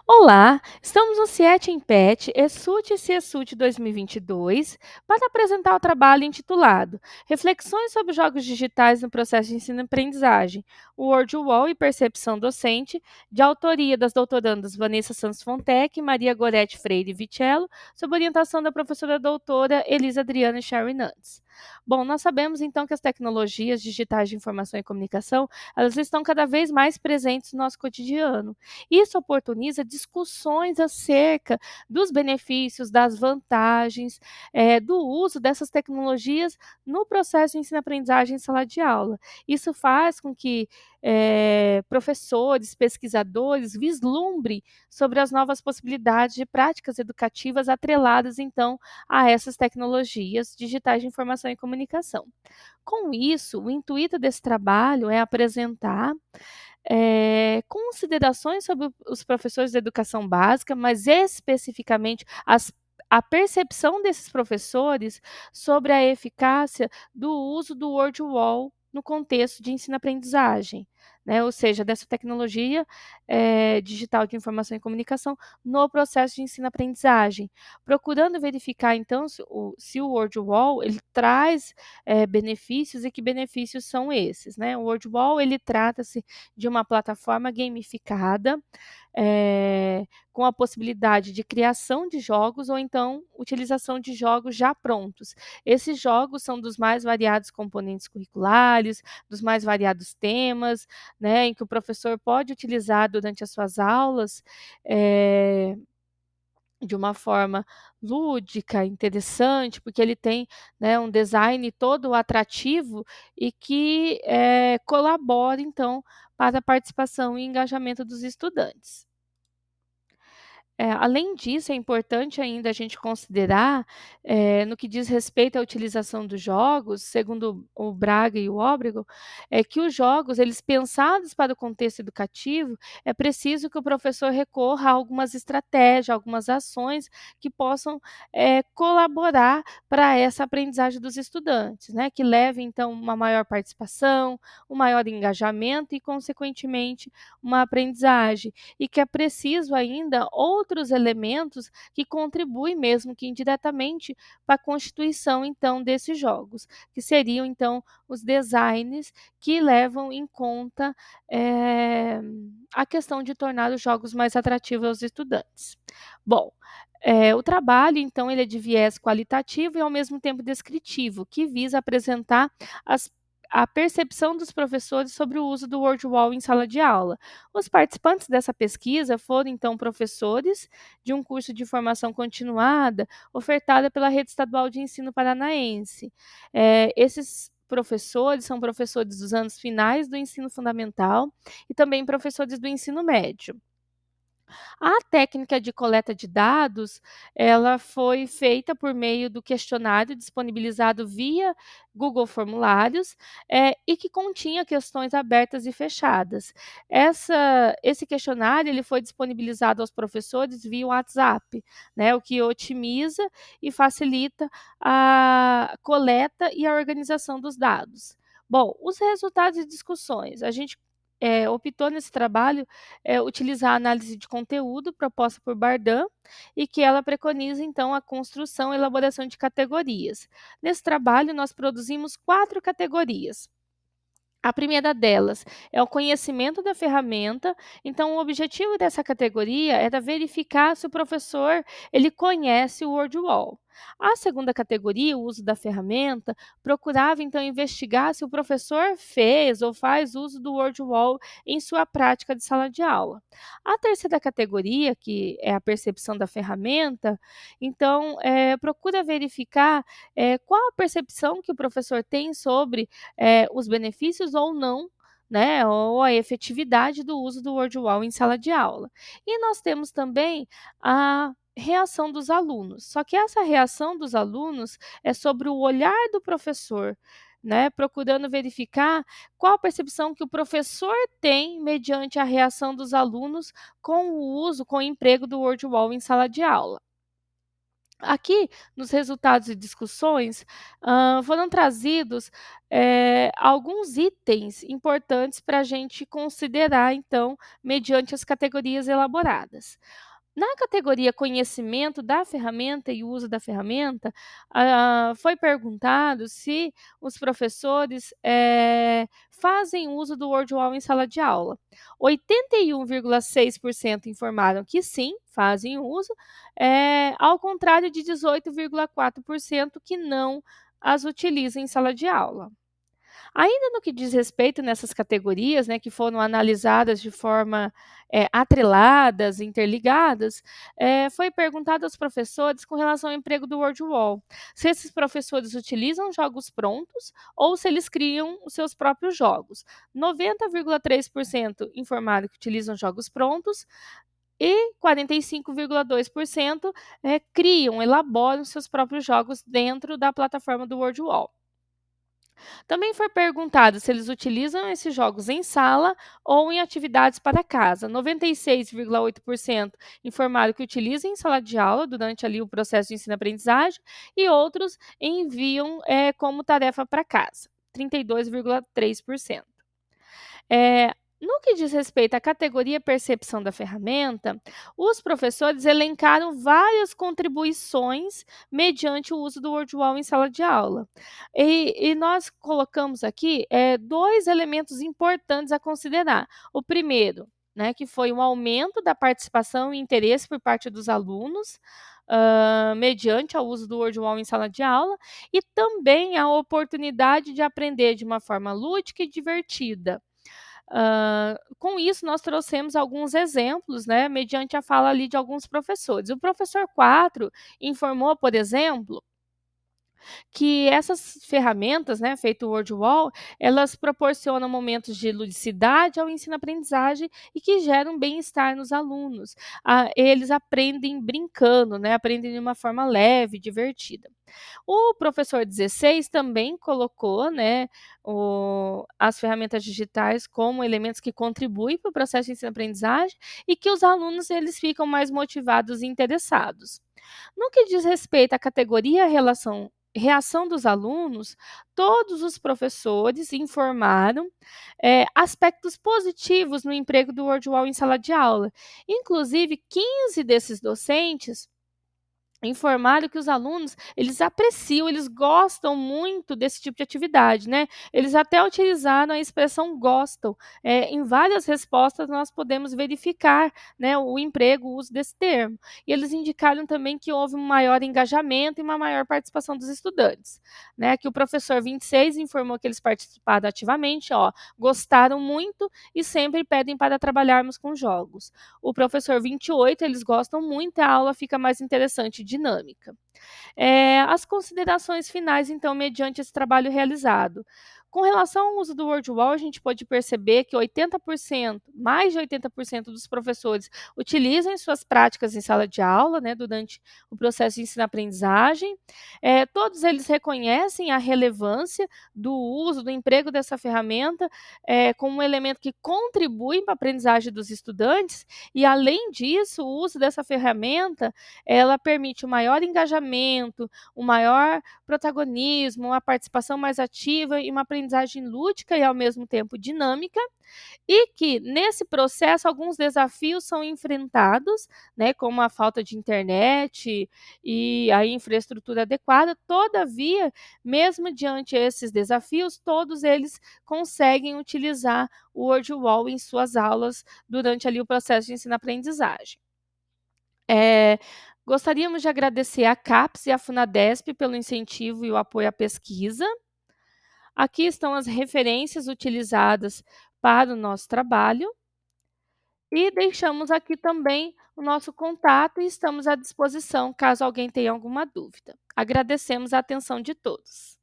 Olá, estamos no CIET em PET, ESUT e CIESUT 2022, para apresentar o trabalho intitulado Reflexões sobre jogos digitais no processo de ensino-aprendizagem, Word Wall e percepção docente, de autoria das doutorandas Vanessa Santos Fontec e Maria Gorete Freire Vicello, sob orientação da professora doutora Elisa Adriana Sherry Nantes. Bom, nós sabemos então que as tecnologias digitais de informação e comunicação, elas estão cada vez mais presentes no nosso cotidiano. Isso oportuniza discussões acerca dos benefícios, das vantagens, do uso dessas tecnologias no processo de ensino-aprendizagem em sala de aula. Isso faz com que professores, pesquisadores vislumbrem sobre as novas possibilidades de práticas educativas atreladas, então, a essas tecnologias digitais de informação e comunicação. Com isso, o intuito desse trabalho é apresentar considerações sobre os professores de educação básica, mas especificamente a percepção desses professores sobre a eficácia do uso do Word Wall no contexto de ensino-aprendizagem, né, ou seja, dessa tecnologia digital de informação e comunicação no processo de ensino-aprendizagem, procurando verificar então se o Word Wall ele traz benefícios e que benefícios são esses, né? O Word Wall ele trata-se de uma plataforma gamificada, com a possibilidade de criação de jogos ou então utilização de jogos já prontos. Esses jogos são dos mais variados componentes curriculares, dos mais variados temas, né, em que o professor pode utilizar durante as suas aulas, eh, de uma forma lúdica, interessante, porque ele tem, né, um design todo atrativo e que, colabora então para a participação e engajamento dos estudantes. Além disso, é importante ainda a gente considerar, no que diz respeito à utilização dos jogos, segundo o Braga e o Óbrego, é que os jogos, eles pensados para o contexto educativo, é preciso que o professor recorra a algumas estratégias, algumas ações que possam, colaborar para essa aprendizagem dos estudantes, né, que leve então uma maior participação, um maior engajamento e consequentemente uma aprendizagem e que é preciso ainda outros elementos que contribuem, mesmo que indiretamente, para a constituição, então, desses jogos, que seriam, então, os designs que levam em conta, eh, a questão de tornar os jogos mais atrativos aos estudantes. Bom, o trabalho, então, ele é de viés qualitativo e, ao mesmo tempo, descritivo, que visa apresentar as a percepção dos professores sobre o uso do Word Wall em sala de aula. Os participantes dessa pesquisa foram, então, professores de um curso de formação continuada ofertada pela Rede Estadual de Ensino Paranaense. Esses professores são professores dos anos finais do ensino fundamental e também professores do ensino médio. A técnica de coleta de dados, ela foi feita por meio do questionário disponibilizado via Google Formulários, e que continha questões abertas e fechadas. Esse questionário ele foi disponibilizado aos professores via WhatsApp, né, o que otimiza e facilita a coleta e a organização dos dados. Bom, os resultados e discussões. A gente, optou nesse trabalho utilizar a análise de conteúdo proposta por Bardan e que ela preconiza, então, a construção e elaboração de categorias. Nesse trabalho, nós produzimos 4 categorias. A primeira delas é o conhecimento da ferramenta, então o objetivo dessa categoria era verificar se o professor ele conhece o WordWall. A segunda categoria, o uso da ferramenta, procurava então investigar se o professor fez ou faz uso do WordWall em sua prática de sala de aula. A terceira categoria, que é a percepção da ferramenta, então procura verificar qual a percepção que o professor tem sobre os benefícios ou não, né, ou a efetividade do uso do WordWall em sala de aula. E nós temos também a reação dos alunos, só que essa reação dos alunos é sobre o olhar do professor, né, procurando verificar qual a percepção que o professor tem mediante a reação dos alunos com o uso, com o emprego do WordWall em sala de aula. Aqui, nos resultados e discussões, foram trazidos, alguns itens importantes para a gente considerar, então, mediante as categorias elaboradas. Na categoria conhecimento da ferramenta e uso da ferramenta, foi perguntado se os professores, fazem uso do WordWall em sala de aula. 81,6% informaram que sim, fazem uso, ao contrário de 18,4% que não as utilizam em sala de aula. Ainda no que diz respeito nessas categorias, né, que foram analisadas de forma, atreladas, interligadas, foi perguntado aos professores com relação ao emprego do WordWall, se esses professores utilizam jogos prontos ou se eles criam os seus próprios jogos. 90,3% informaram que utilizam jogos prontos e 45,2%, criam, elaboram seus próprios jogos dentro da plataforma do WordWall. Também foi perguntado se eles utilizam esses jogos em sala ou em atividades para casa. 96,8% informaram que utilizam em sala de aula durante ali o processo de ensino-aprendizagem e outros enviam como tarefa para casa. 32,3%. Eh, no que diz respeito à categoria percepção da ferramenta, os professores elencaram várias contribuições mediante o uso do WordWall em sala de aula. E nós colocamos aqui, 2 elementos importantes a considerar. O primeiro, né, que foi um aumento da participação e interesse por parte dos alunos, mediante o uso do WordWall em sala de aula, e também a oportunidade de aprender de uma forma lúdica e divertida. Com isso, nós trouxemos alguns exemplos, né, mediante a fala ali de alguns professores. O professor 4 informou, por exemplo, que essas ferramentas, né, feito o WordWall, elas proporcionam momentos de ludicidade ao ensino-aprendizagem e que geram bem-estar nos alunos. Eles aprendem brincando, né, aprendem de uma forma leve, divertida. O professor 16 também colocou, né, as ferramentas digitais como elementos que contribuem para o processo de ensino-aprendizagem e que os alunos eles ficam mais motivados e interessados. No que diz respeito à categoria reação dos alunos, todos os professores informaram, aspectos positivos no emprego do WordWall em sala de aula. Inclusive, 15 desses docentes informaram que os alunos, eles apreciam, eles gostam muito desse tipo de atividade, né. Eles até utilizaram a expressão "gostam", em várias respostas nós podemos verificar, né, o emprego, o uso desse termo. E eles indicaram também que houve um maior engajamento e uma maior participação dos estudantes, né, que o professor 26 informou que eles participaram ativamente, ó, gostaram muito e sempre pedem para trabalharmos com jogos. O professor 28, eles gostam muito e a aula fica mais interessante e dinâmica. As considerações finais, então, mediante esse trabalho realizado. Com relação ao uso do WordWall, a gente pode perceber que 80%, mais de 80% dos professores utilizam em suas práticas em sala de aula, né, durante o processo de ensino-aprendizagem. Todos eles reconhecem a relevância do uso, do emprego dessa ferramenta, como um elemento que contribui para a aprendizagem dos estudantes e, além disso, o uso dessa ferramenta, ela permite um maior engajamento, um maior protagonismo, uma participação mais ativa e uma aprendizagem lúdica e, ao mesmo tempo, dinâmica, e que, nesse processo, alguns desafios são enfrentados, né, como a falta de internet e a infraestrutura adequada. Todavia, mesmo diante esses desafios, todos eles conseguem utilizar o WordWall em suas aulas durante ali o processo de ensino-aprendizagem. Eh, Gostaríamos de agradecer à CAPES e à Funadesp pelo incentivo e o apoio à pesquisa. Aqui estão as referências utilizadas para o nosso trabalho e deixamos aqui também o nosso contato e estamos à disposição caso alguém tenha alguma dúvida. Agradecemos a atenção de todos.